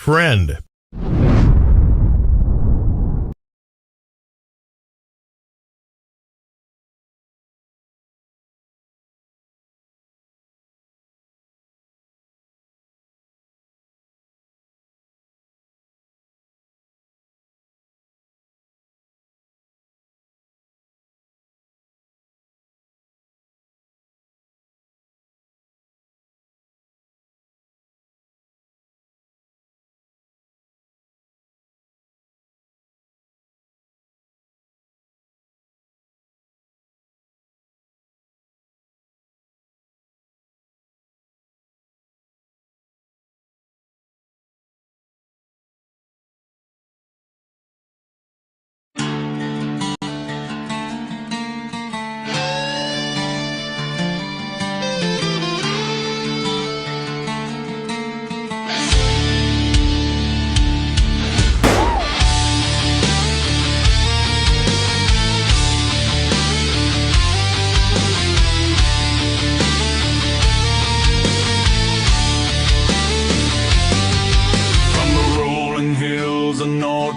friend.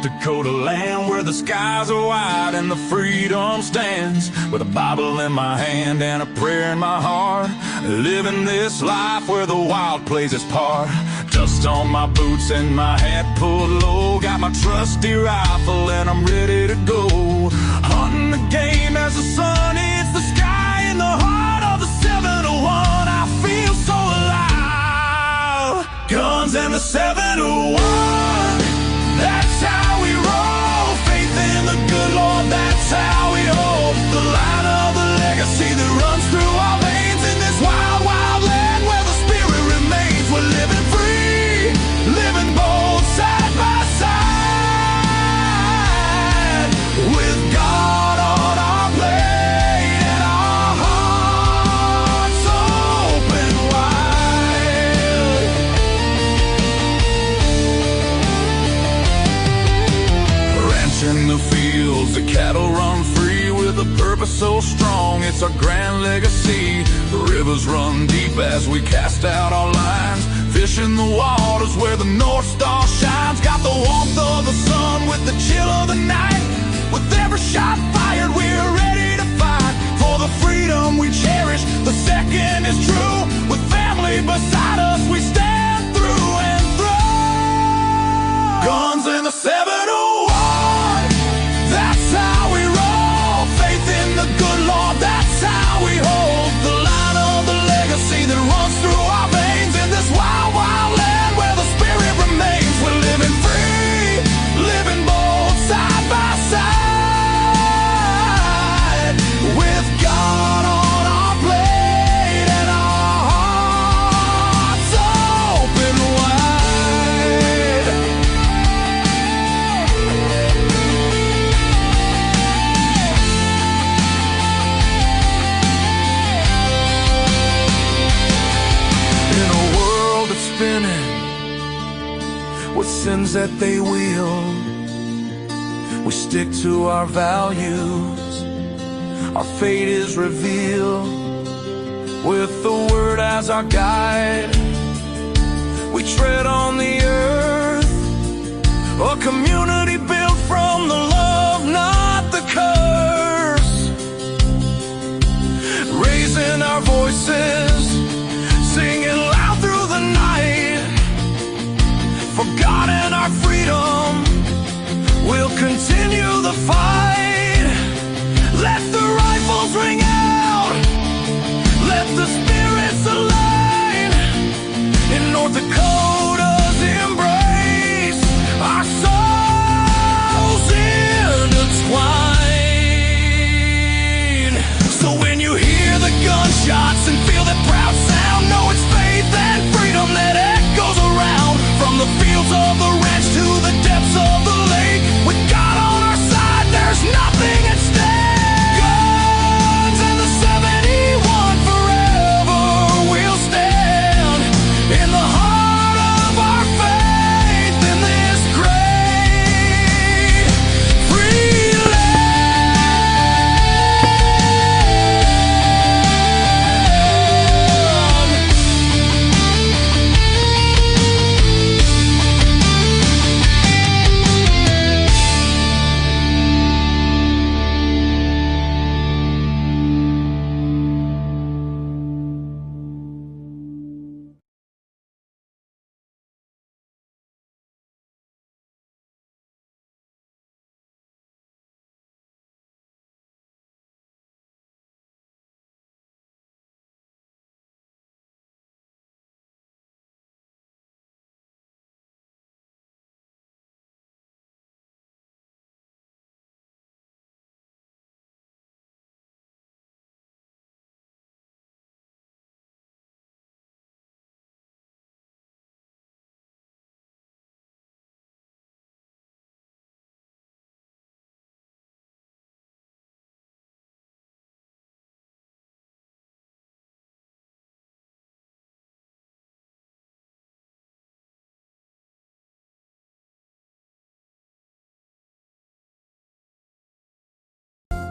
Dakota land where the skies are wide and the freedom stands, with a Bible in my hand and a prayer in my heart, living this life where the wild plays its part. Dust on my boots and my hat pulled low, got my trusty rifle and I'm ready to go. Hunting the game as the sun hits the sky, in the heart of the 701 I feel so alive. Guns and the 701, that's how we roll. Faith in the good Lord, that's how we hold the line of the legacy that runs through our veins. In this wild, wild land where the spirit remains, we're living free, living bold, side by side, with God on our plate and our hearts open wide. In the fields, the cattle run free with a purpose so strong, it's our grand legacy. The rivers run deep as we cast out our lines, fishing the waters where the North Star shines. Got the warmth of the sun with the chill of the night, with every shot fired we're ready to fight for the freedom we cherish. The second is true, with family beside us we stand through and through. Guns in the 701, that's how we roll. Faith in the good Lord, that's how we hold the line of the legacy that runs through our veins. In this wild, wild land where the spirit remains, we're living free, living bold, side by side, with God on our plate and our hearts open wide. Spinning with sins that they wield, we stick to our values, our fate is revealed. With the word as our guide, we tread on the earth, a community built from the love, not the curse. Raising our voices, singing loud through the night, for God and our freedom, we'll continue the fight. Let the rifles ring out, let the spirits align, in North Dakota's embrace, our souls intertwine. So when you hear the gunshots and feel that proud sound, know it's faith and freedom that echoes around. From the fields of the ranch to the depths of the lake, with God on our side, there's no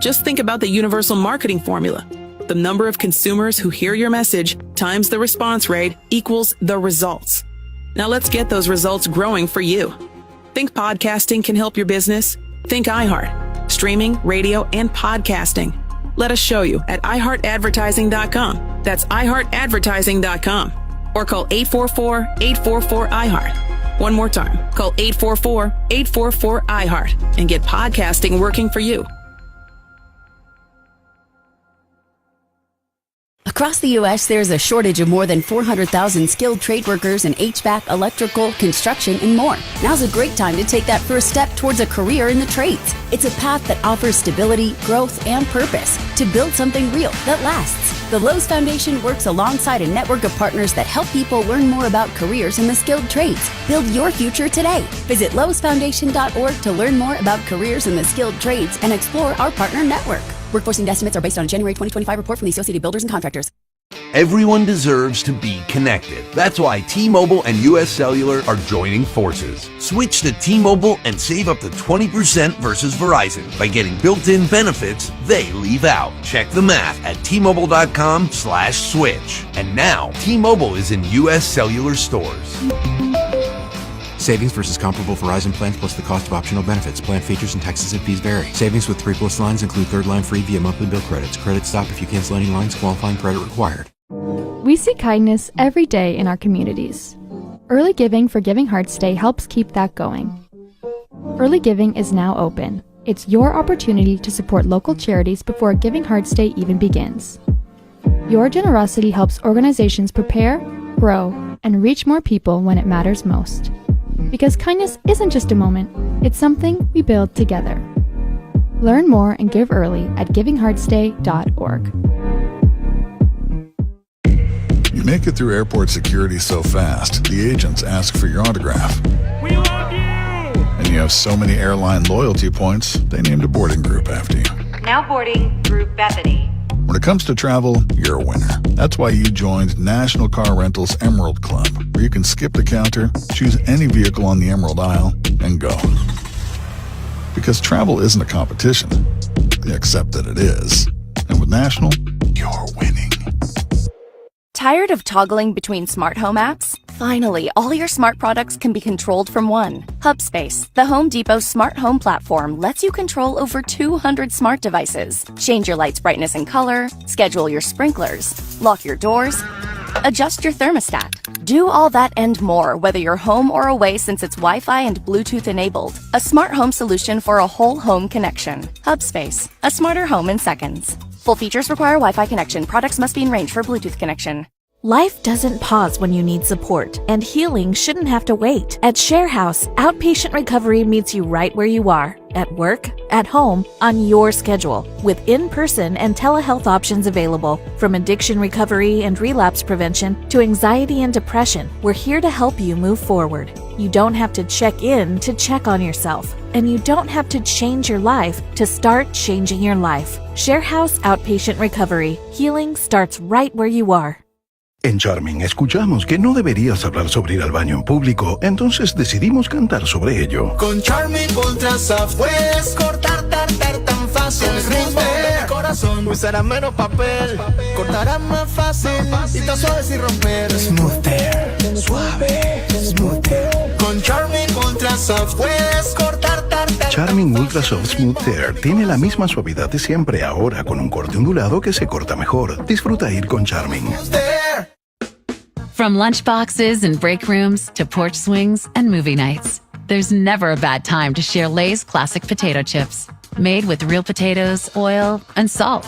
Just think about the universal marketing formula. The number of consumers who hear your message times the response rate equals the results. Now let's get those results growing for you. Think podcasting can help your business? Think iHeart. Streaming, radio, and podcasting. Let us show you at iHeartAdvertising.com. That's iHeartAdvertising.com. Or call 844-844-iHeart. One more time, call 844-844-iHeart and get podcasting working for you. Across the U.S., there's a shortage of more than 400,000 skilled trade workers in HVAC, electrical, construction, and more. Now's a great time to take that first step towards a career in the trades. It's a path that offers stability, growth, and purpose to build something real that lasts. The Lowe's Foundation works alongside a network of partners that help people learn more about careers in the skilled trades. Build your future today. Visit lowesfoundation.org to learn more about careers in the skilled trades and explore our partner network. Workforce need estimates are based on a January 2025 report from the Associated Builders and Contractors. Everyone deserves to be connected. That's why T-Mobile and US Cellular are joining forces. Switch to T-Mobile and save up to 20% versus Verizon by getting built-in benefits they leave out. Check the math at T-Mobile.com/switch. And now, T-Mobile is in US Cellular stores. Savings versus comparable Verizon plans plus the cost of optional benefits. Plan features and taxes and fees vary. Savings with 3+ lines include third line free via monthly bill credits. Credits stop if you cancel any lines. Qualifying credit required. We see kindness every day in our communities. Early Giving for Giving Hearts Day helps keep that going. Early Giving is now open. It's your opportunity to support local charities before Giving Hearts Day even begins. Your generosity helps organizations prepare, grow, and reach more people when it matters most. Because kindness isn't just a moment, it's something we build together. Learn more and give early at givingheartsday.org. You make it through airport security so fast, the agents ask for your autograph. We love you! And you have so many airline loyalty points, they named a boarding group after you. Now boarding Group Bethany. When it comes to travel, you're a winner. That's why you joined National Car Rental's Emerald Club, where you can skip the counter, choose any vehicle on the Emerald aisle, and go. Because travel isn't a competition, except that it is. And with National, you're winning. Tired of toggling between smart home apps? Finally, all your smart products can be controlled from one. Hubspace, the Home Depot smart home platform, lets you control over 200 smart devices. Change your lights' brightness and color, schedule your sprinklers, lock your doors, adjust your thermostat. Do all that and more, whether you're home or away, since it's Wi-Fi and Bluetooth enabled. A smart home solution for a whole home connection. Hubspace, a smarter home in seconds. Full features require Wi-Fi connection. Products must be in range for Bluetooth connection. Life doesn't pause when you need support, and healing shouldn't have to wait. At Share House, outpatient recovery meets you right where you are, at work, at home, on your schedule, with in-person and telehealth options available. From addiction recovery and relapse prevention to anxiety and depression, we're here to help you move forward. You don't have to check in to check on yourself, and you don't have to change your life to start changing your life. Share House Outpatient Recovery. Healing starts right where you are. En Charming escuchamos que no deberías hablar sobre ir al baño en público, entonces decidimos cantar sobre ello. Con Charming Ultra Soft puedes cortar tartar tan fácil. El ritmo de mi corazón usará menos papel, cortará más fácil y tan suave sin romper. Smoother, suave, smoother. Con Charming Ultra Soft puedes cortar tartar. Charming Ultra Soft Smooth Tear tiene la misma suavidad de siempre, ahora con un corte ondulado que se corta mejor. Disfruta ir con Charming. From lunchboxes and break rooms to porch swings and movie nights, there's never a bad time to share Lay's classic potato chips. Made with real potatoes, oil, and salt.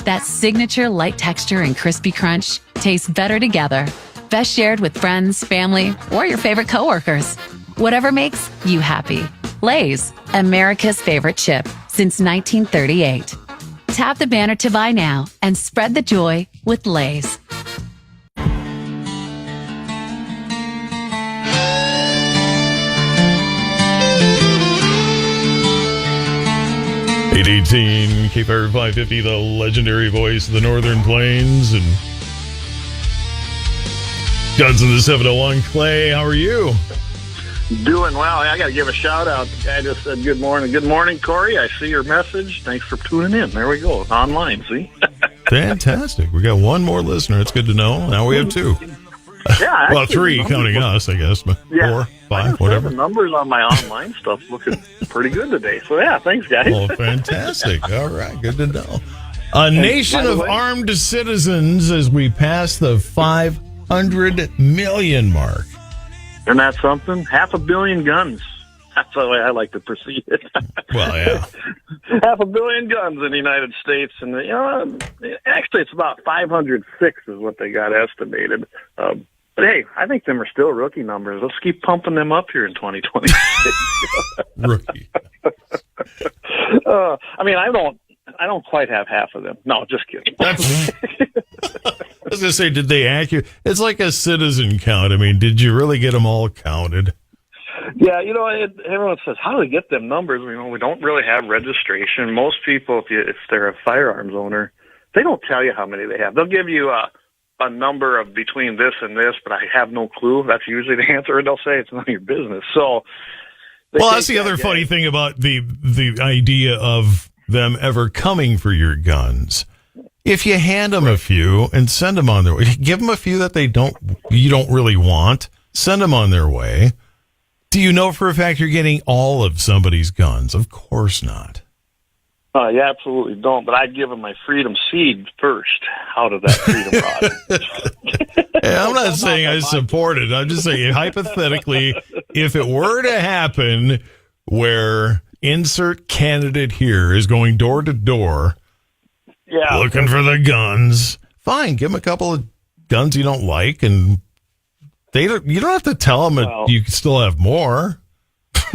That signature light texture and crispy crunch tastes better together. Best shared with friends, family, or your favorite coworkers. Whatever makes you happy. Lay's, America's favorite chip since 1938. Tap the banner to buy now and spread the joy with Lay's. 818 KFYR 550, the legendary voice of the Northern Plains, and Guns of the 701. Clay, how are you? Doing well. I got to give a shout out. The guy just said good morning. Good morning, Corey. I see your message. Thanks for tuning in. There we go. Online, see? Fantastic. We got one more listener. It's good to know. Now we have two. Yeah. Well, three, counting us, I guess. But yeah. 4, 5, whatever. The numbers on my online stuff looking pretty good today. So, yeah, thanks, guys. Well, fantastic. All right. Good to know. A nation of armed citizens as we pass the 500 million mark. Isn't that something? 500 million guns. That's the way I like to perceive it. Well, yeah. 500 million guns in the United States. And, actually, it's about 506 is what they got estimated. But, hey, I think them are still rookie numbers. Let's keep pumping them up here in 2020. Rookie. I don't quite have half of them. No, just kidding. I was going to say, did they accurate? It's like a citizen count. I mean, did you really get them all counted? Yeah, everyone says, how do they get them numbers? We don't really have registration. Most people, if they're a firearms owner, they don't tell you how many they have. They'll give you a number of between this and this, but I have no clue. That's usually the answer, and they'll say it's none of your business. So, well, that's the other funny thing about the idea of them ever coming for your guns. If you hand them a few and send them on their way, give them a few that you don't really want, send them on their way. Do you know for a fact you're getting all of somebody's guns? Of course not. You absolutely don't, but I'd give them my freedom seed first out of that freedom rod. Hey, I'm not saying I support it. I'm just saying, hypothetically, if it were to happen where insert candidate here is going door to door looking for the guns, fine, give them a couple of guns you don't like, and you don't have to tell them that you still have more.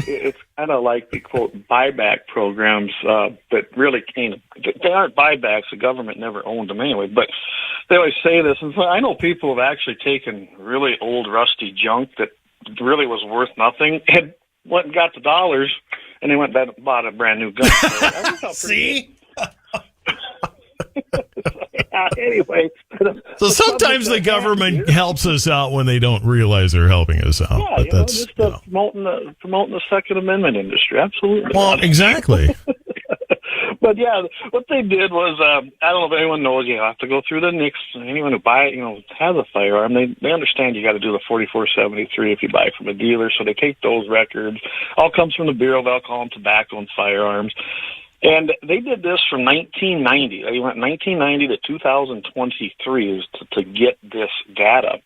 It's kind of like the, quote, buyback programs that really can't. They aren't buybacks. The government never owned them anyway. But they always say this. And so I know people have actually taken really old, rusty junk that really was worth nothing, and went and got the dollars, and they went and bought a brand new gun. So see? Anyway. So sometimes the government helps us out when they don't realize they're helping us out. Yeah, but that's just promoting the Second Amendment industry. Absolutely. Well, exactly. But yeah, what they did was, I don't know if anyone knows, you have to go through the NICS. Anyone who has a firearm, they understand you got to do the 4473 if you buy from a dealer. So they take those records. All comes from the Bureau of Alcohol and Tobacco and Firearms. And they did this from 1990. They went 1990 to 2023 to get this data.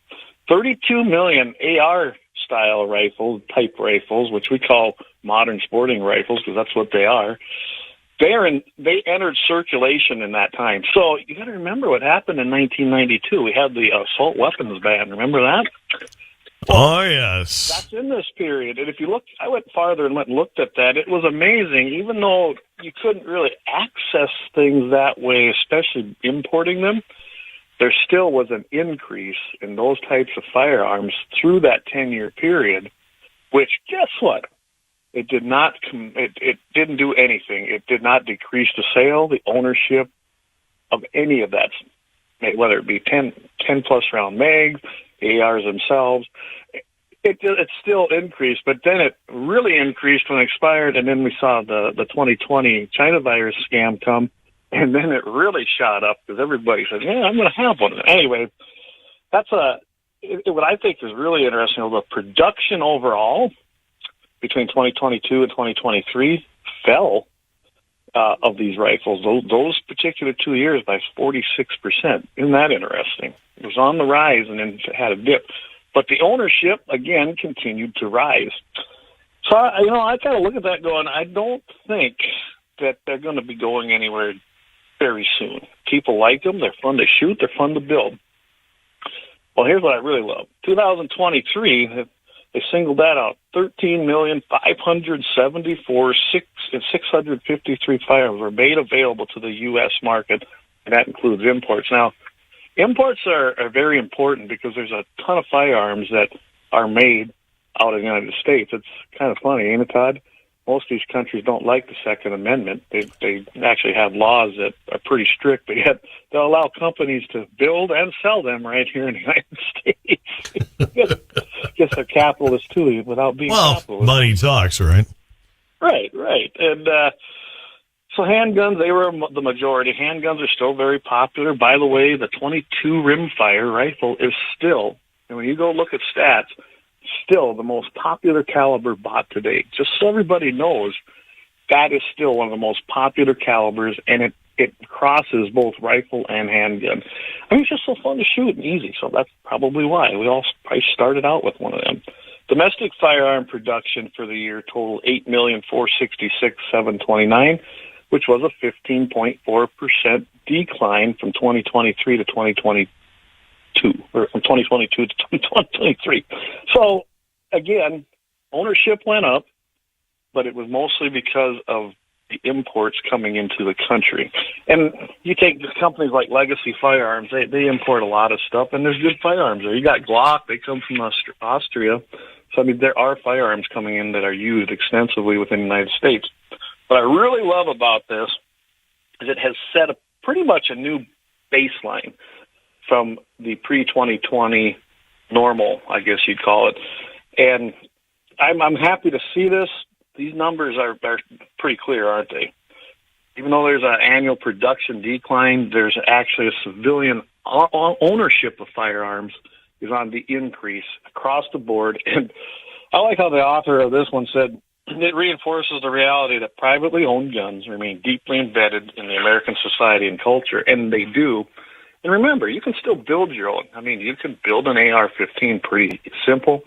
32 million AR-style rifles, type rifles, which we call modern sporting rifles because that's what they are. They entered circulation in that time. So you got to remember what happened in 1992. We had the assault weapons ban. Remember that? Oh, yes. That's in this period. And if you look, I went farther and went and looked at that. It was amazing. Even though you couldn't really access things that way, especially importing them, there still was an increase in those types of firearms through that 10-year period, which, guess what? It did not. It didn't do anything. It did not decrease the sale, the ownership of any of that, whether it be 10-plus round mags, ARs themselves. It still increased, but then it really increased when it expired, and then we saw the 2020 China virus scam come, and then it really shot up because everybody said, "Yeah, I'm going to have one." Anyway, that's what I think is really interesting. The production overall between 2022 and 2023 fell of these rifles, those particular 2 years, by 46%. Isn't that interesting? It was on the rise and then it had a dip. But the ownership, again, continued to rise. So, I kind of look at that going, I don't think that they're going to be going anywhere very soon. People like them. They're fun to shoot. They're fun to build. Well, here's what I really love. 2023, they singled that out. 13,574,653 firearms were made available to the U.S. market, and that includes imports. Now, imports are very important because there's a ton of firearms that are made out of the United States. It's kind of funny, ain't it, Todd? Most of these countries don't like the Second Amendment. They actually have laws that are pretty strict, but yet they'll allow companies to build and sell them right here in the United States. guess they're capitalists too, without being capitalist. Money talks, right? Right. And so handguns, they were the majority. Handguns are still very popular. By the way, the .22 rimfire rifle is still, and when you go look at stats, still the most popular caliber bought today. Just so everybody knows, that is still one of the most popular calibers, and it crosses both rifle and handgun. I mean, it's just so fun to shoot and easy, so that's probably why. We all probably started out with one of them. Domestic firearm production for the year totaled 8,466,729, which was a 15.4% decline from 2023 to 2022, or from 2022 to 2023. So, again, ownership went up, but it was mostly because of the imports coming into the country. And you take companies like Legacy Firearms, they import a lot of stuff, and there's good firearms there. You got Glock, they come from Austria. So, I mean, there are firearms coming in that are used extensively within the United States. What I really love about this is it has set pretty much a new baseline from the pre-2020 normal, I guess you'd call it. And I'm happy to see this. These numbers are pretty clear, aren't they? Even though there's an annual production decline, there's actually a civilian ownership of firearms is on the increase across the board. And I like how the author of this one said, it reinforces the reality that privately owned guns remain deeply embedded in the American society and culture, and they do. And remember, you can still build your own. I mean, you can build an AR-15 pretty simple.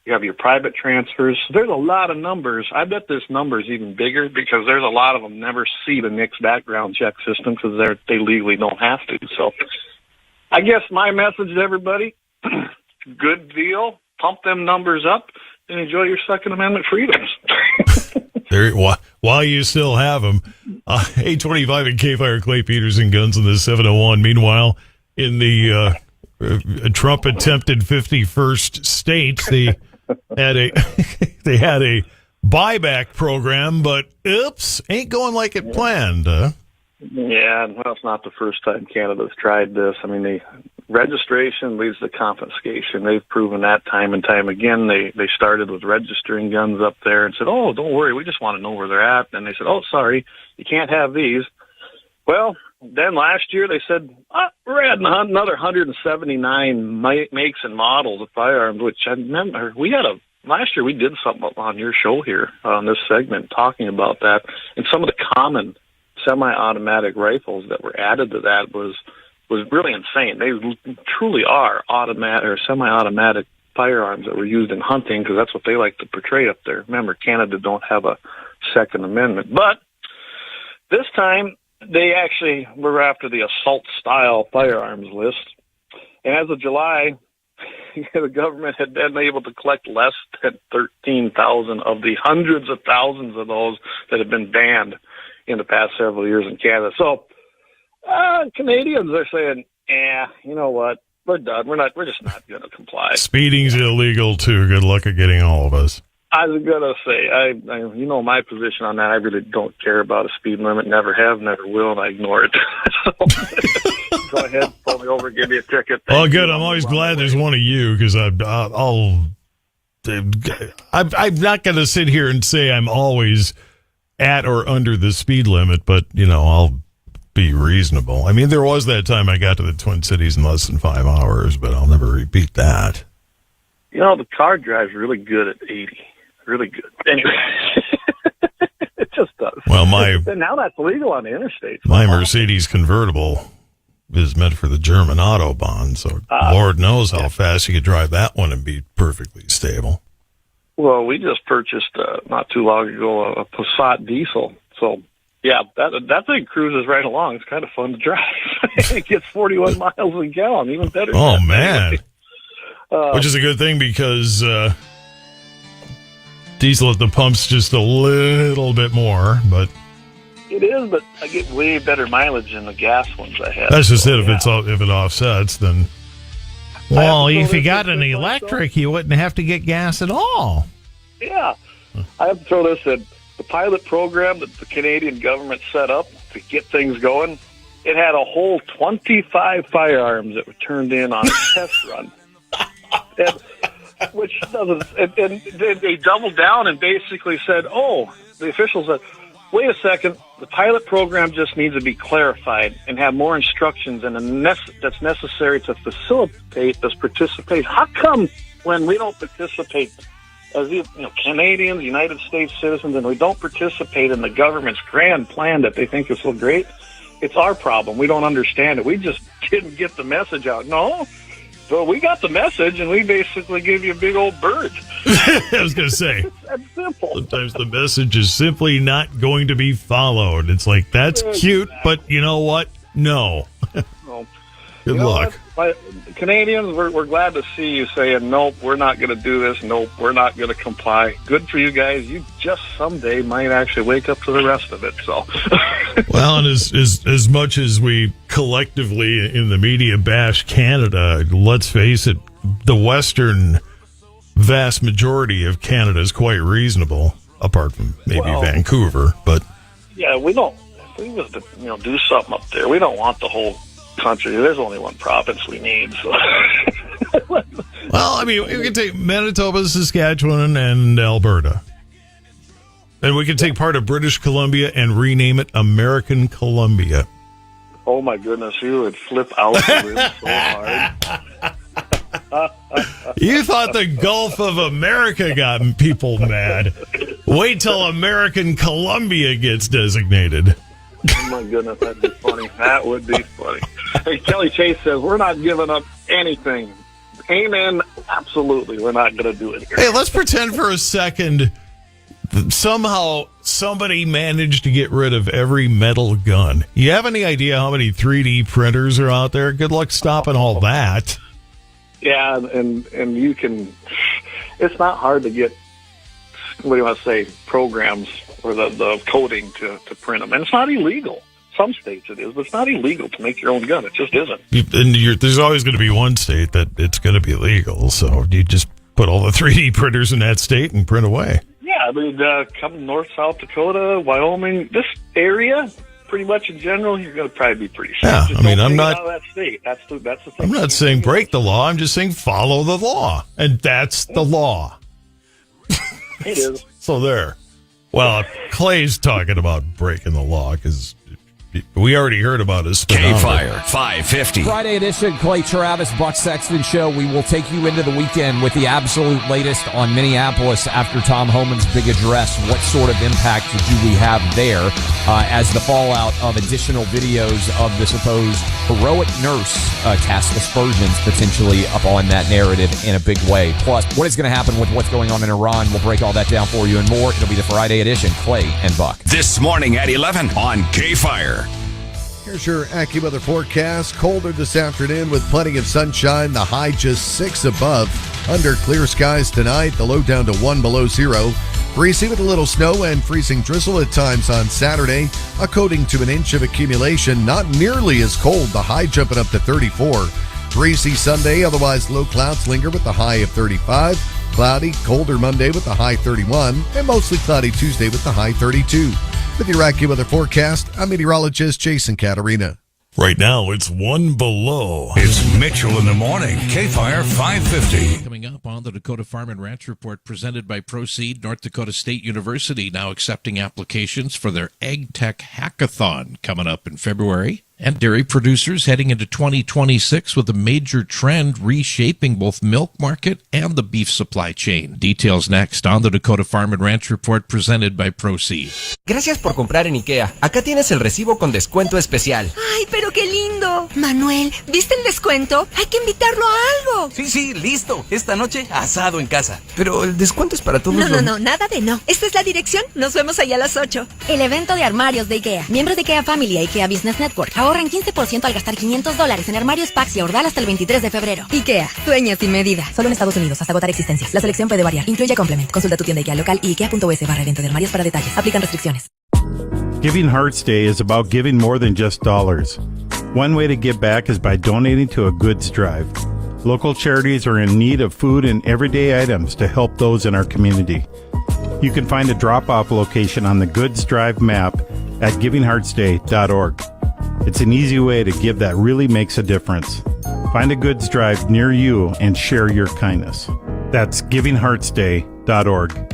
You have your private transfers. There's a lot of numbers. I bet this number is even bigger because there's a lot of them never see the NICS background check system because they legally don't have to. So I guess my message to everybody, good deal, pump them numbers up, and enjoy your Second Amendment freedoms. There, while you still have them, 825 and KFYR Clay Peterson guns in the 701. Meanwhile, in the Trump attempted 51st state, they had a buyback program, but oops, ain't going like it planned. Yeah, well, it's not the first time Canada's tried this. I mean, the registration leads to confiscation. They've proven that time and time again. They started with registering guns up there and said, oh, don't worry, we just want to know where they're at. And they said, oh, sorry, you can't have these. Well, then last year they said, we're adding another 179 makes and models of firearms, which I remember last year we did something on your show here on this segment talking about that. And some of the common semi-automatic rifles that were added to that was really insane. They truly are automatic or semi-automatic firearms that were used in hunting because that's what they like to portray up there. Remember, Canada don't have a Second Amendment. But this time, they actually were after the assault-style firearms list. And as of July, the government had been able to collect less than 13,000 of the hundreds of thousands of those that have been banned in the past several years in Canada. So Canadians are saying, you know what? We're done. We're just not going to comply. Speeding's illegal too. Good luck at getting all of us. I was going to say, you know my position on that. I really don't care about a speed limit. Never have, never will, and I ignore it. So, go ahead, pull me over, give me a ticket. Oh, good. I'm always glad there's one of you because I'm not going to sit here and say I'm always at or under the speed limit, but I'll be reasonable. I mean, there was that time I got to the Twin Cities in less than 5 hours, but I'll never repeat that. The car drives really good at 80. Really good. Anyway, it just does. Well, now that's legal on the interstate. My Mercedes convertible is meant for the German Autobahn, so Lord knows how fast you could drive that one and be perfectly stable. Well, we just purchased not too long ago a Passat diesel, so yeah, that thing cruises right along. It's kind of fun to drive. It gets 41 miles a gallon, even better. Oh man, which is a good thing because diesel at the pump's just a little bit more, but it is. But I get way better mileage than the gas ones I had. That's just it. If it offsets, then. Well, if you got an electric, you wouldn't have to get gas at all. Yeah. I have to throw this in. The pilot program that the Canadian government set up to get things going, it had a whole 25 firearms that were turned in on a test run. And which doesn't. And they doubled down and basically said, "Oh," the officials said, "Wait a second. The pilot program just needs to be clarified and have more instructions and that's necessary to facilitate this participation." How come when we don't participate as Canadians, United States citizens, and we don't participate in the government's grand plan that they think is so great, it's our problem. We don't understand it. We just didn't get the message out. No. So we got the message, and we basically gave you a big old bird. I was going to say, that's simple. Sometimes the message is simply not going to be followed. It's like, that's cute, but you know what? No. No. Good luck. Canadians, we're glad to see you saying, nope, we're not going to do this. Nope, we're not going to comply. Good for you guys. You just someday might actually wake up to the rest of it. So, well, and as much as we collectively in the media bash Canada, let's face it, the western vast majority of Canada is quite reasonable, apart from maybe Vancouver. But yeah, we don't. If we was to do something up there, we don't want the whole country. There's only one province we need. So. Well, I mean, we can take Manitoba, Saskatchewan, and Alberta. And we can take part of British Columbia and rename it American Columbia. Oh, my goodness. You would flip out the ribs so hard. You thought the Gulf of America got people mad. Wait till American Columbia gets designated. Oh, my goodness. That'd be funny. That would be funny. Hey, Kelly Chase says, we're not giving up anything. Amen. Absolutely. We're not going to do it here. Hey, let's pretend for a second that somehow somebody managed to get rid of every metal gun. You have any idea how many 3D printers are out there? Good luck stopping all that. Yeah, and you can... It's not hard to get, what do you want to say, programs or the coding to print them. And it's not illegal. Some states it is, but it's not illegal to make your own gun. It just isn't. There's always going to be one state that it's going to be legal, so you just put all the 3D printers in that state and print away. Yeah, I mean, come north, South Dakota, Wyoming, this area, pretty much in general, you're going to probably be pretty safe. Yeah, just I mean, don't I'm take not... it out of that state. That's the thing. I'm not saying break the law. I'm just saying follow the law, and that's the law. It is. So there. Well, Clay's talking about breaking the law because we already heard about his KFYR 550. Friday edition, Clay Travis, Buck Sexton Show. We will take you into the weekend with the absolute latest on Minneapolis after Tom Homan's big address. What sort of impact do we have there as the fallout of additional videos of the supposed heroic nurse cast aspersions potentially up on that narrative in a big way. Plus, what is going to happen with what's going on in Iran? We'll break all that down for you and more. It'll be the Friday edition, Clay and Buck. This morning at 11 on KFYR. Here's your AccuWeather forecast. Colder this afternoon with plenty of sunshine. The high just 6 above. Under clear skies tonight. The low down to 1 below 0. Breezy with a little snow and freezing drizzle at times on Saturday. A coating to an inch of accumulation. Not nearly as cold. The high jumping up to 34. Breezy Sunday. Otherwise low clouds linger with the high of 35. Cloudy, colder Monday with the high 31. And mostly cloudy Tuesday with the high 32. With your AccuWeather forecast, I'm meteorologist Jason Caterina. Right now, it's 1 below. It's Mitchell in the morning. KFYR 550. Coming up on the Dakota Farm and Ranch Report presented by Proceed, North Dakota State University now accepting applications for their Ag Tech Hackathon coming up in February. And dairy producers heading into 2026 with a major trend reshaping both milk market and the beef supply chain. Details next on the Dakota Farm and Ranch Report presented by Proceed. Gracias por comprar en IKEA. Acá tienes el recibo con descuento especial. ¡Ay, pero qué lindo! Manuel, ¿viste el descuento? Hay que invitarlo a algo. Sí, listo. Esta noche, asado en casa. Pero el descuento es para todos No, nada de no. Esta es la dirección. Nos vemos allá a las 8. El evento de armarios de IKEA. Miembros de IKEA Family y IKEA Business Network. Ahorran 15% al gastar $500 en armarios Pax y Ordal hasta el 23 de febrero. IKEA, dueña sin medida. Solo en Estados Unidos, hasta agotar existencias. La selección puede variar. Incluye complement. Consulta tu tienda IKEA local y IKEA.es/evento de armarios para detalles. Aplican restricciones. Giving Hearts Day is about giving more than just dollars. One way to give back is by donating to a goods drive. Local charities are in need of food and everyday items to help those in our community. You can find a drop-off location on the Goods Drive map at givingheartsday.org. It's an easy way to give that really makes a difference. Find a goods drive near you and share your kindness. That's givingheartsday.org.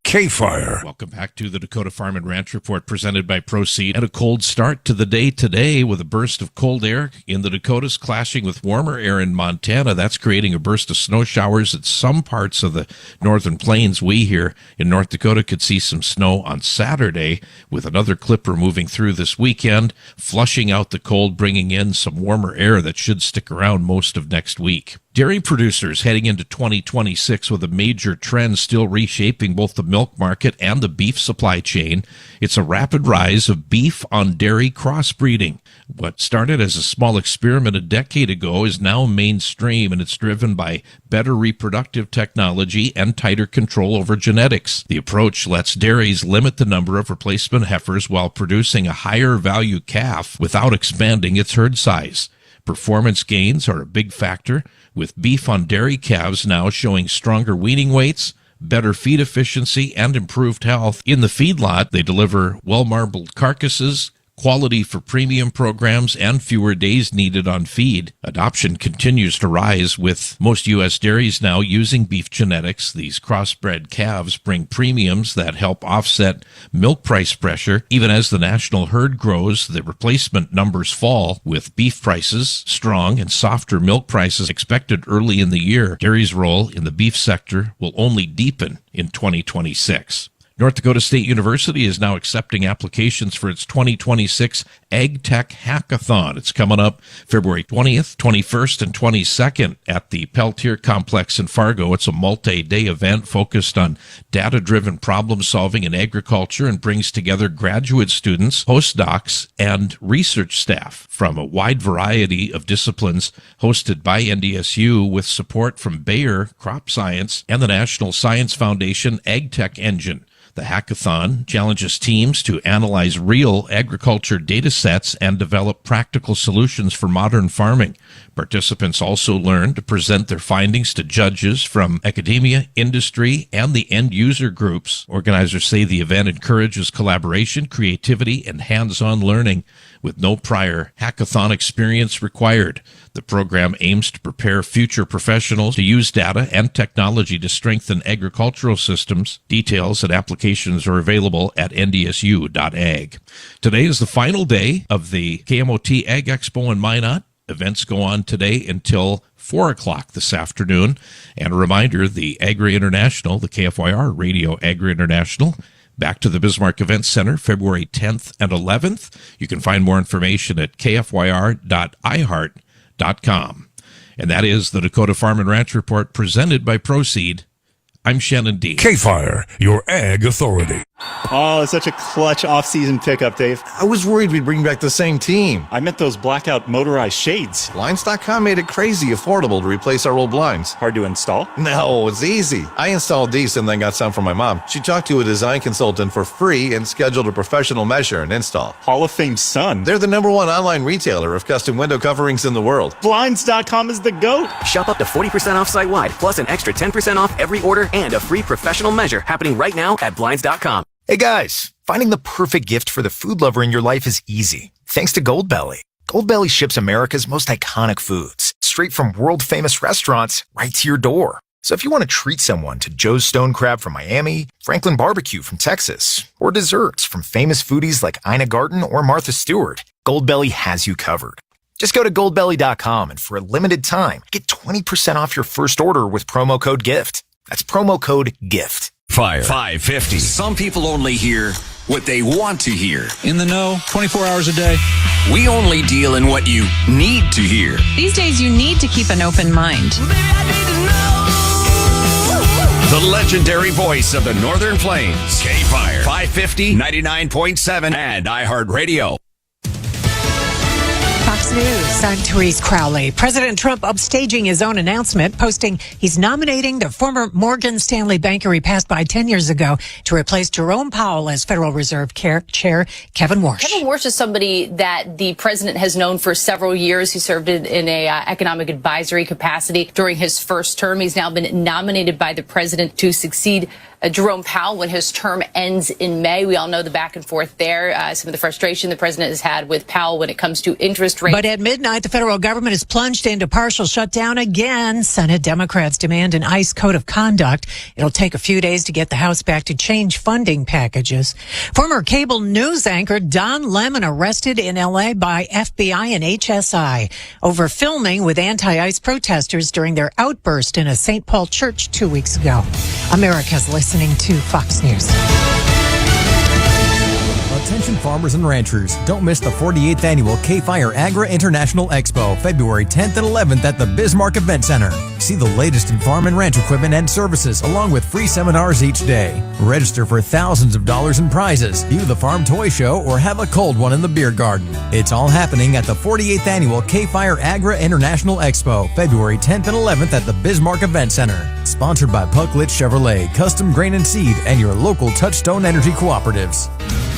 KFYR. Welcome back to the Dakota Farm and Ranch Report presented by Proceed. And a cold start to the day today with a burst of cold air in the Dakotas clashing with warmer air in Montana. That's creating a burst of snow showers at some parts of the northern plains. We here in North Dakota could see some snow on Saturday with another clipper moving through this weekend, flushing out the cold, bringing in some warmer air that should stick around most of next week. Dairy producers heading into 2026 with a major trend still reshaping both the milk market and the beef supply chain. It's a rapid rise of beef on dairy crossbreeding. What started as a small experiment a decade ago is now mainstream, and it's driven by better reproductive technology and tighter control over genetics. The approach lets dairies limit the number of replacement heifers while producing a higher value calf without expanding its herd size. Performance gains are a big factor, with beef on dairy calves now showing stronger weaning weights, better feed efficiency, and improved health. In the feedlot, they deliver well-marbled carcasses, quality for premium programs, and fewer days needed on feed. Adoption continues to rise, with most U.S. dairies now using beef genetics. These crossbred calves bring premiums that help offset milk price pressure. Even as the national herd grows, the replacement numbers fall, with beef prices strong and softer milk prices expected early in the year. Dairy's role in the beef sector will only deepen in 2026. North Dakota State University is now accepting applications for its 2026 Ag Tech Hackathon. It's coming up February 20th, 21st, and 22nd at the Peltier Complex in Fargo. It's a multi-day event focused on data-driven problem-solving in agriculture and brings together graduate students, postdocs, and research staff from a wide variety of disciplines, hosted by NDSU with support from Bayer Crop Science and the National Science Foundation Ag Tech Engine. The hackathon challenges teams to analyze real agriculture data sets and develop practical solutions for modern farming. Participants also learn to present their findings to judges from academia, industry, and the end-user groups. Organizers say the event encourages collaboration, creativity, and hands-on learning with no prior hackathon experience required. The program aims to prepare future professionals to use data and technology to strengthen agricultural systems. Details and applications are available at ndsu.ag. Today is the final day of the KMOT Ag Expo in Minot. Events go on today until 4 o'clock this afternoon. And a reminder, the Agri International, the KFYR Radio Agri International, back to the Bismarck Events Center, February 10th and 11th. You can find more information at kfyr.iheart.com. And that is the Dakota Farm and Ranch Report presented by Proceed. I'm Shannon Dean. KFYR, your ag authority. Oh, it's such a clutch off-season pickup, Dave. I was worried we'd bring back the same team. I meant those blackout motorized shades. Blinds.com made it crazy affordable to replace our old blinds. Hard to install? No, it's easy. I installed these and then got some for my mom. She talked to a design consultant for free and scheduled a professional measure and install. Hall of Fame son. They're the #1 online retailer of custom window coverings in the world. Blinds.com is the GOAT. Shop up to 40% off site-wide, plus an extra 10% off every order and a free professional measure happening right now at Blinds.com. Hey guys, finding the perfect gift for the food lover in your life is easy, thanks to Goldbelly. Goldbelly ships America's most iconic foods, straight from world-famous restaurants right to your door. So if you want to treat someone to Joe's Stone Crab from Miami, Franklin Barbecue from Texas, or desserts from famous foodies like Ina Garten or Martha Stewart, Goldbelly has you covered. Just go to goldbelly.com and for a limited time, get 20% off your first order with promo code GIFT. That's promo code GIFT. Fire 550. Some people only hear what they want to hear. In the know, 24 hours a day. We only deal in what you need to hear. These days, you need to keep an open mind. The legendary voice of the Northern Plains. KFYR 550, 99.7, and iHeartRadio. Fox News, I'm Therese Crowley. President Trump upstaging his own announcement, posting he's nominating the former Morgan Stanley banker he passed by 10 years ago to replace Jerome Powell as Federal Reserve Chair Kevin Warsh. Kevin Warsh is somebody that the president has known for several years. He served in a economic advisory capacity during his first term. He's now been nominated by the president to succeed Jerome Powell when his term ends in May. We all know the back and forth there, some of the frustration the president has had with Powell when it comes to interest rates. But at midnight, the federal government is plunged into partial shutdown again. Senate Democrats demand an ICE code of conduct. It'll take a few days to get the House back to change funding packages. Former cable news anchor Don Lemon arrested in L.A. by FBI and HSI over filming with anti-ICE protesters during their outburst in a St. Paul church 2 weeks ago. America's listening to Fox News. Attention farmers and ranchers, don't miss the 48th annual KFYR Agri International Expo, February 10th and 11th at the Bismarck Event Center. See the latest in farm and ranch equipment and services, along with free seminars each day. Register for thousands of dollars in prizes, view the farm toy show, or have a cold one in the beer garden. It's all happening at the 48th annual KFYR Agri International Expo, February 10th and 11th at the Bismarck Event Center. Sponsored by Pucklit Chevrolet, Custom Grain and Seed, and your local Touchstone Energy Cooperatives.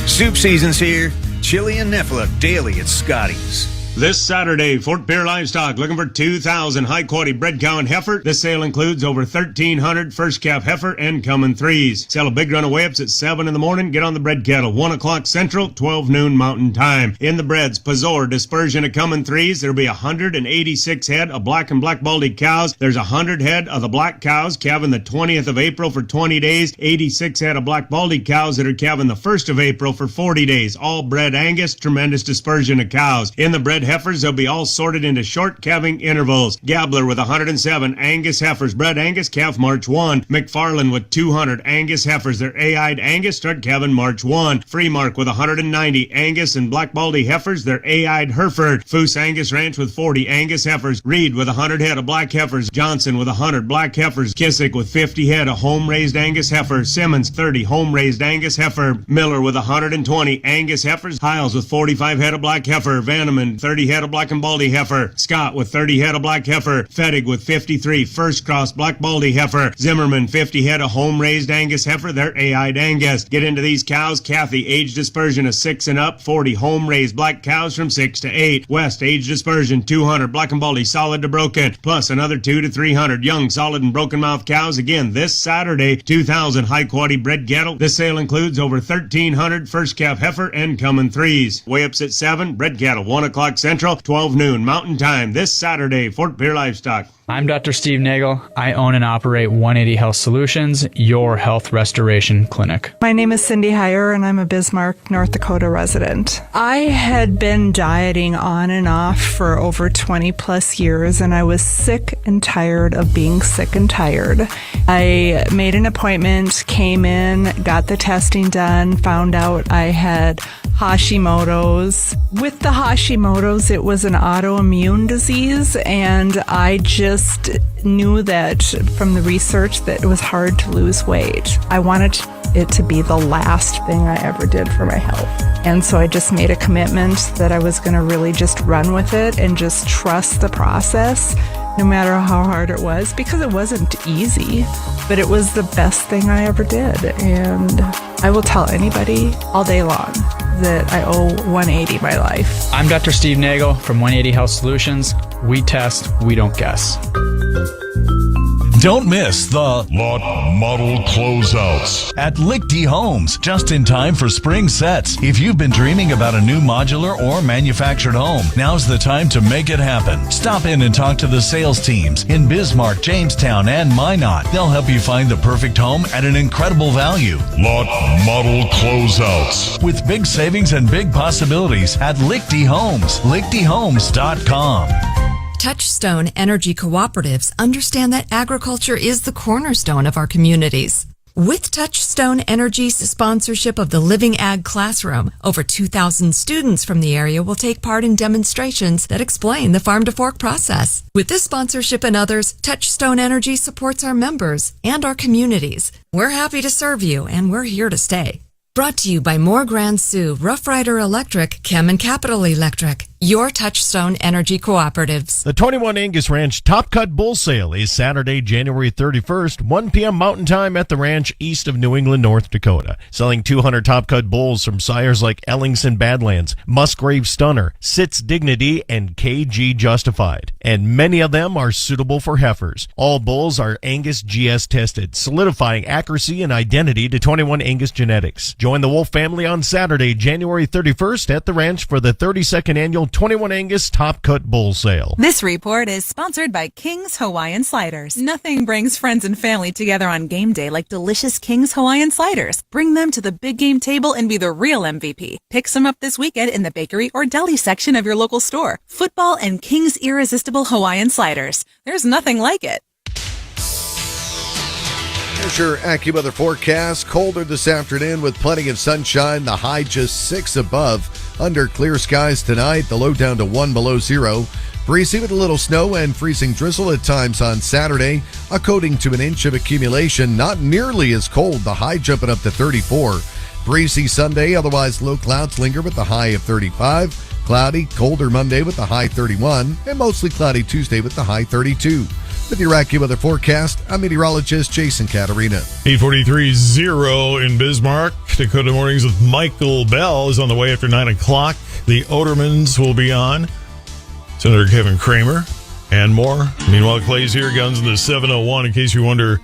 Soup season's here. Chili and Nephilim daily at Scotty's. This Saturday, Fort Pierre Livestock looking for 2,000 high-quality bred cow and heifer. This sale includes over 1,300 first calf heifer and coming threes. Sell a big run of weigh-ups at 7 in the morning. Get on the bred cattle. 1 o'clock Central, 12 noon Mountain Time. In the breds, Pazor, dispersion of coming threes. There'll be 186 head of black and black baldy cows. There's 100 head of the black cows calving the 20th of April for 20 days. 86 head of black baldy cows that are calving the 1st of April for 40 days. All bred Angus, tremendous dispersion of cows. In the bred heifers, they'll be all sorted into short calving intervals. Gabler with 107 Angus heifers, bred Angus, calf March 1. McFarland with 200 Angus heifers, they're A-eyed Angus, start calving March 1. Freemark with 190 Angus and black baldy heifers, they're A-eyed Hereford. Foose Angus Ranch with 40 Angus heifers. Reed with 100 head of black heifers. Johnson with 100 black heifers. Kissick with 50 head of home-raised Angus heifers. Simmons 30 home-raised Angus heifer. Miller with 120 Angus heifers. Hiles with 45 head of black heifer. Vanneman 30 head of black and baldy heifer. Scott with 30 head of black heifer. Fettig with 53 first cross black baldy heifer. Zimmerman 50 head of home-raised Angus heifer. They're A-eyed Angus. Get into these cows. Kathy, age dispersion of 6 and up. 40 home-raised black cows from 6 to 8. West, age dispersion 200 black and baldy solid to broken. Plus another 2 to 300 young solid and broken mouth cows. Again, this Saturday, 2,000 high-quality bred cattle. This sale includes over 1,300 first calf heifer and coming threes. Weigh-ups at 7. Bred cattle 1 o'clock Central, 12 noon Mountain Time this Saturday, Fort Pierre Livestock. I'm Dr. Steve Nagel. I own and operate 180 Health Solutions, your health restoration clinic. My name is Cindy Heyer, and I'm a Bismarck, North Dakota resident. I had been dieting on and off for over 20 plus years, and I was sick and tired of being sick and tired. I made an appointment, came in, got the testing done, found out I had Hashimoto's. With the Hashimoto's, it was an autoimmune disease, and I just knew that from the research that it was hard to lose weight. I wanted it to be the last thing I ever did for my health. And so I just made a commitment that I was going to really just run with it and just trust the process, no matter how hard it was, because it wasn't easy, but it was the best thing I ever did. And I will tell anybody all day long that I owe 180 my life. I'm Dr. Steve Nagel from 180 Health Solutions. We test, we don't guess. Don't miss the lot model closeouts at Lichty Homes, just in time for spring sets. If you've been dreaming about a new modular or manufactured home, now's the time to make it happen. Stop in and talk to the sales teams in Bismarck, Jamestown, and Minot. They'll help you find the perfect home at an incredible value. Lot model closeouts with big savings and big possibilities at Lichty Homes. LichtyHomes.com. Touchstone Energy Cooperatives understand that agriculture is the cornerstone of our communities. With Touchstone Energy's sponsorship of the Living Ag Classroom, over 2,000 students from the area will take part in demonstrations that explain the farm-to-fork process. With this sponsorship and others, Touchstone Energy supports our members and our communities. We're happy to serve you, and we're here to stay. Brought to you by Moore Grand Sioux, Rough Rider Electric, Chem and Capital Electric, your Touchstone Energy Cooperatives. The 21 Angus Ranch Top Cut Bull Sale is Saturday, January 31st, 1 p.m. Mountain Time at the ranch east of New England, North Dakota. Selling 200 top cut bulls from sires like Ellingson Badlands, Musgrave Stunner, Sitz Dignity, and KG Justified. And many of them are suitable for heifers. All bulls are Angus GS tested, solidifying accuracy and identity to 21 Angus genetics. Join the Wolf family on Saturday, January 31st at the ranch for the 32nd annual 21 Angus Top Cut Bull Sale. This report is sponsored by King's Hawaiian Sliders. Nothing brings friends and family together on game day like delicious King's Hawaiian Sliders. Bring them to the big game table and be the real MVP. Pick some up this weekend in the bakery or deli section of your local store. Football and King's Irresistible Hawaiian Sliders. There's nothing like it. Here's your AccuWeather forecast. Colder this afternoon with plenty of sunshine. The high just 6 above. Under clear skies tonight. The low down to 1 below 0. Breezy with a little snow and freezing drizzle at times on Saturday. A coating to an inch of accumulation. Not nearly as cold. The high jumping up to 34. Breezy Sunday. Otherwise low clouds linger with the high of 35. Cloudy, colder Monday with the high 31. And mostly cloudy Tuesday with the high 32. With your AccuWeather forecast, I'm meteorologist Jason Caterina. 8:43:0 in Bismarck. Dakota Mornings with Michael Bell is on the way after 9 o'clock. The Odermans will be on. Senator Kevin Kramer and more. Meanwhile, Clay's here, guns in the 701. In case you wonder,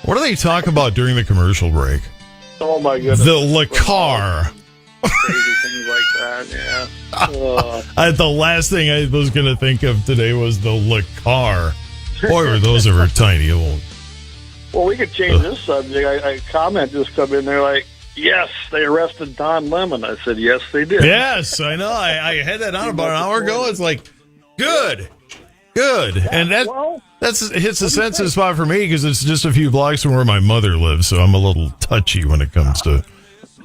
what do they talk about during the commercial break? Oh, my goodness. The LAUER. Crazy things like that, yeah. The last thing I was going to think of today was the LAUER. Boy, were those ever tiny old. Well, we could change this subject. I comment just come in there like, yes, they arrested Don Lemon. I said, yes, they did. Yes, I know. I had that on about an hour ago. It's like, good. And that's hits the census spot for me because it's just a few blocks from where my mother lives, so I'm a little touchy when it comes to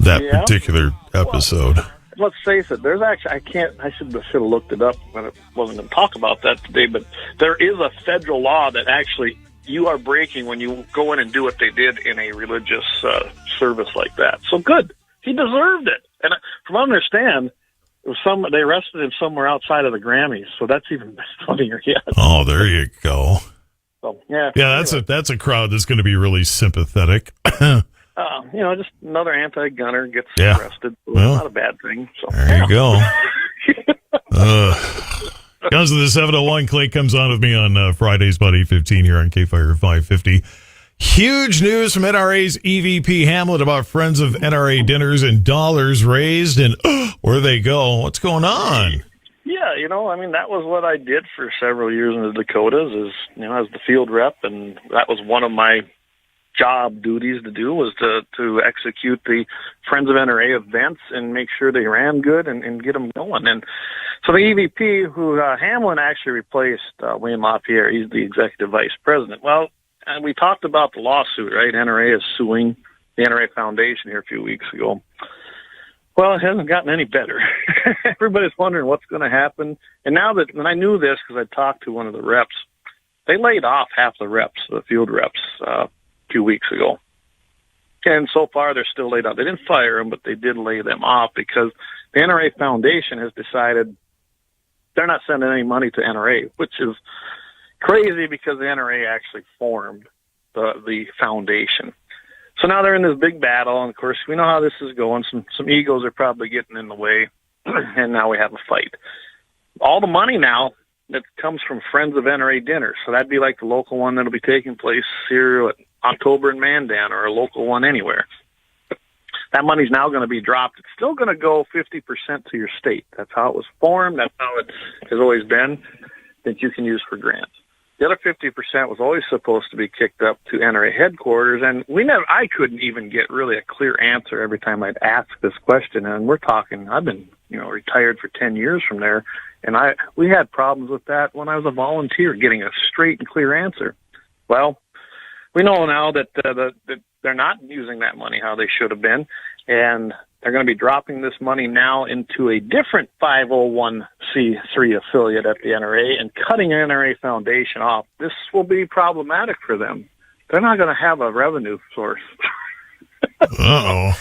that particular episode. Let's face it, there's actually, I should have looked it up when I wasn't going to talk about that today, but there is a federal law that actually you are breaking when you go in and do what they did in a religious service like that. So good. He deserved it. And from what I understand, it was they arrested him somewhere outside of the Grammys, so that's even funnier yet. Oh, there you go. So, yeah. Yeah, that's a crowd that's going to be really sympathetic. Just another anti-gunner gets arrested. So it's not a bad thing. So there you go. Guns to the 701. Clay comes on with me on Fridays about 8:15 here on KFYR 550. Huge news from NRA's EVP Hamlet about Friends of NRA dinners and dollars raised. And where they go? What's going on? Yeah, that was what I did for several years in the Dakotas as the field rep. And that was one of my job duties to do was to execute the Friends of NRA events and make sure they ran good and get them going. And so the EVP, who Hamlin actually replaced Wayne LaPierre, he's the executive vice president. Well, and we talked about the lawsuit, right? NRA is suing the NRA Foundation here a few weeks ago. Well, it hasn't gotten any better. Everybody's wondering what's going to happen. And now that, when I knew this, because I talked to one of the reps, they laid off half the reps, the field reps, few weeks ago. And so far, they're still laid off. They didn't fire them, but they did lay them off because the NRA Foundation has decided they're not sending any money to NRA, which is crazy because the NRA actually formed the foundation. So now they're in this big battle, and of course, we know how this is going. Some egos are probably getting in the way, and now we have a fight. All the money now that comes from Friends of NRA dinners, so that'd be like the local one that'll be taking place here at October in Mandan or a local one anywhere. That money's now going to be dropped. It's still going to go 50% to your state. That's how it was formed. That's how it has always been, that you can use for grants. The other 50% was always supposed to be kicked up to NRA headquarters, and I couldn't even get really a clear answer every time I'd ask this question. And we're talking, I've been, retired for 10 years from there, and we had problems with that when I was a volunteer, getting a straight and clear answer. Well, we know now that they're not using that money how they should have been, and they're going to be dropping this money now into a different 501c3 affiliate at the NRA and cutting the NRA Foundation off. This will be problematic for them. They're not going to have a revenue source. Uh-oh.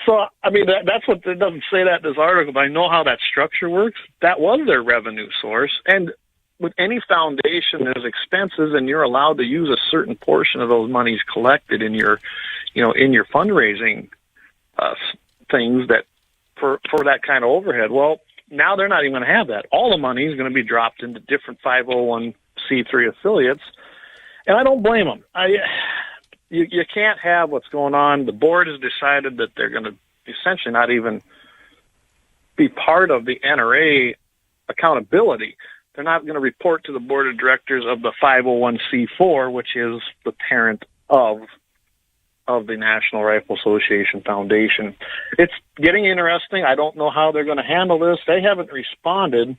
So, that's what it doesn't say that in this article, but I know how that structure works. That was their revenue source, and with any foundation, there's expenses, and you're allowed to use a certain portion of those monies collected in your fundraising things that for that kind of overhead. Well, now they're not even going to have that. All the money is going to be dropped into different 501c3 affiliates, and I don't blame them. You can't have what's going on. The board has decided that they're going to essentially not even be part of the NRA accountability. They're not going to report to the board of directors of the 501c4, which is the parent of the National Rifle Association Foundation. It's getting interesting. I don't know how they're going to handle this. They haven't responded,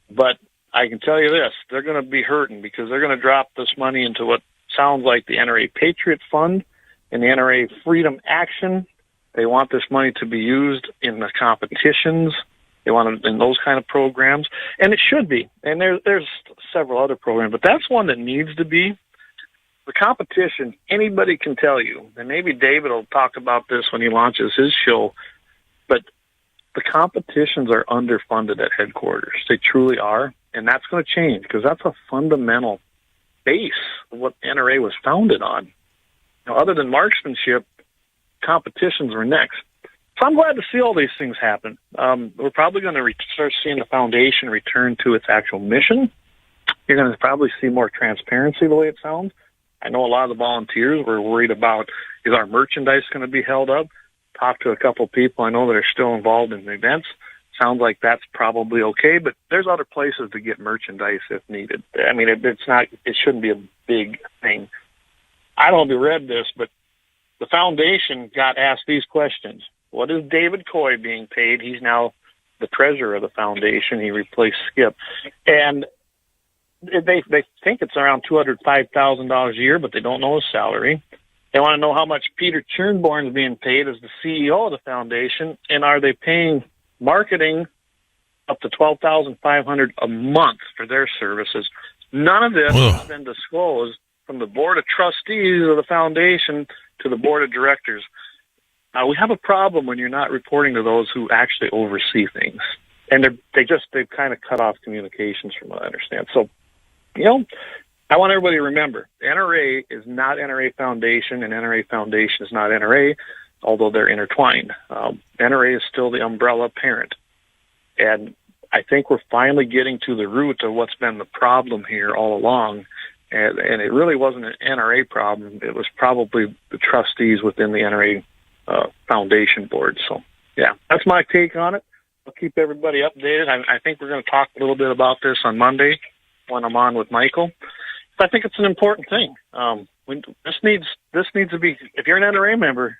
but I can tell you this, they're going to be hurting because they're going to drop this money into what sounds like the NRA Patriot Fund and the NRA Freedom Action. They want this money to be used in the competitions. They want it in those kind of programs, and it should be. And there's several other programs, but that's one that needs to be. The competition, anybody can tell you, and maybe David will talk about this when he launches his show, but the competitions are underfunded at headquarters. They truly are, and that's going to change because that's a fundamental base of what NRA was founded on. Now, other than marksmanship, competitions were next. So I'm glad to see all these things happen. We're probably going to start seeing the foundation return to its actual mission. You're going to probably see more transparency the way it sounds. I know a lot of the volunteers were worried about, is our merchandise going to be held up? Talked to a couple people I know that are still involved in the events. Sounds like that's probably okay, but there's other places to get merchandise if needed. I mean, it shouldn't be a big thing. I don't know if you read this, but the foundation got asked these questions. What is David Coy being paid? He's now the treasurer of the foundation. He replaced Skip. And they think it's around $205,000 a year, but they don't know his salary. They want to know how much Peter Chernborn is being paid as the CEO of the foundation, and are they paying marketing up to $12,500 a month for their services? None of this has been disclosed from the board of trustees of the foundation to the board of directors. We have a problem when you're not reporting to those who actually oversee things, and they've kind of cut off communications from what I understand. So, I want everybody to remember, NRA is not NRA Foundation, and NRA Foundation is not NRA, although they're intertwined. NRA is still the umbrella parent, and I think we're finally getting to the root of what's been the problem here all along, and it really wasn't an NRA problem. It was probably the trustees within the NRA Foundation board. So, yeah, that's my take on it. I'll keep everybody updated. I think we're going to talk a little bit about this on Monday when I'm on with Michael. I think it's an important thing. This needs to be, if you're an NRA member,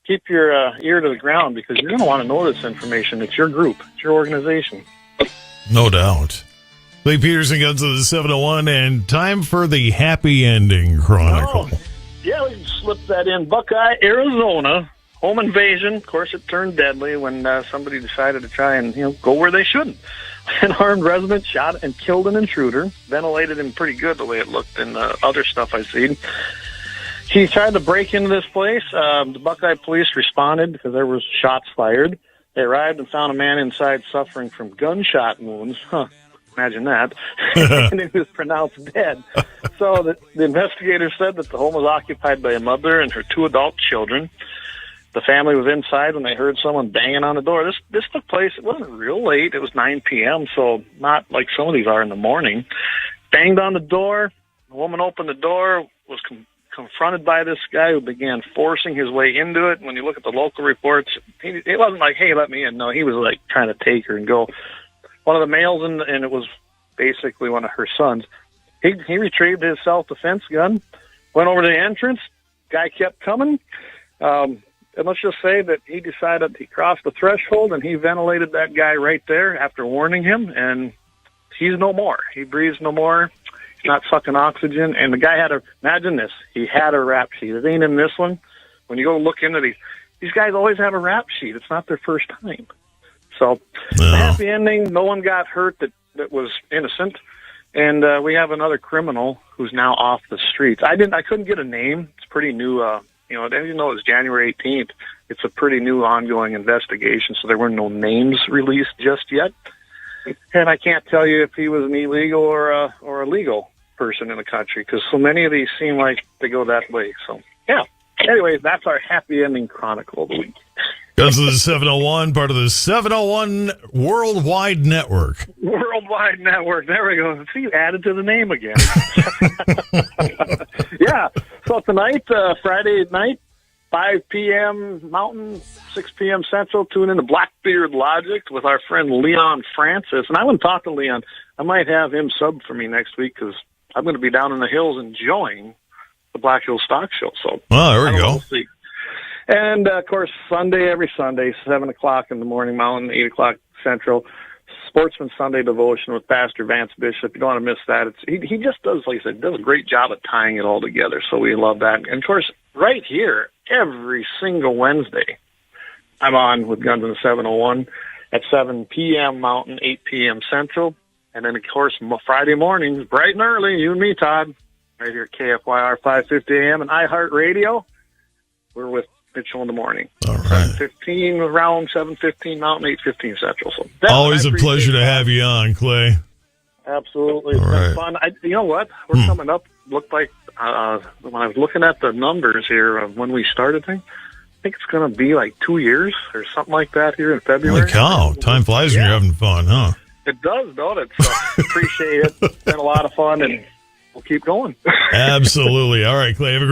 keep your ear to the ground because you're going to want to know this information. It's your group. It's your organization. No doubt. Lee Peterson goes to the 701, and time for the happy ending chronicle. Oh, yeah, we can slip that in. Buckeye, Arizona, home invasion. Of course, it turned deadly when somebody decided to try and go where they shouldn't. An armed resident shot and killed an intruder. Ventilated him pretty good the way it looked in the other stuff I seen. He tried to break into this place. The Buckeye police responded because there was shots fired. They arrived and found a man inside suffering from gunshot wounds. Imagine that. And he was pronounced dead. So the investigators said that the home was occupied by a mother and her 2 adult children. The family was inside when they heard someone banging on the door. This took place, it wasn't real late. It was 9 p.m., so not like some of these are in the morning. Banged on the door. The woman opened the door, was confronted by this guy who began forcing his way into it. When you look at the local reports, it wasn't like, hey, let me in. No, he was like trying to take her and go. One of the males, and it was basically one of her sons, he retrieved his self-defense gun, went over to the entrance. Guy kept coming. And let's just say that he decided he crossed the threshold and he ventilated that guy right there after warning him, and he's no more. He breathes no more. He's not sucking oxygen. And the guy imagine this, he had a rap sheet. It ain't in this one. When you go look into these guys always have a rap sheet. It's not their first time. So, happy ending. No one got hurt that was innocent. And we have another criminal who's now off the streets. I couldn't get a name. It's pretty new. I didn't know it was January 18th. It's a pretty new ongoing investigation, so there were no names released just yet. And I can't tell you if he was an illegal or a legal person in the country, because so many of these seem like they go that way. So, yeah. Anyways, that's our happy ending chronicle of the week. Goes to the 701, part of the 701 Worldwide Network. Worldwide Network. There we go. See, you added to the name again. Yeah. So tonight, Friday night, 5 p.m. Mountain, 6 p.m. Central. Tune in to Blackbeard Logic with our friend Leon Francis. And I want to talk to Leon. I might have him sub for me next week because I'm going to be down in the hills enjoying the Black Hill Stock Show. So, there we go. We'll see. And, of course, every Sunday, 7 o'clock in the morning Mountain, 8 o'clock Central. Sportsman Sunday Devotion with Pastor Vance Bishop. You don't want to miss that. He just does, like I said, does a great job of tying it all together. So we love that. And, of course, right here, every single Wednesday, I'm on with Guns in the 701 at 7 p.m. Mountain, 8 p.m. Central. And then, of course, Friday mornings, bright and early, you and me, Todd, right here at KFYR 550 a.m. and iHeartRadio. We're with Mitchell in the morning. All right. 7:15 around 7:15 Mountain, 8:15 Central. So always a pleasure to have you on, Clay. Absolutely. It's been fun. You know what? We're coming up. Looked like when I was looking at the numbers here of when we started things, I think it's going to be like 2 years or something like that here in February. Holy cow. Time flies when you're having fun, huh? It does, don't it? So appreciate it. It's been a lot of fun, and we'll keep going. Absolutely. All right, Clay. Have a great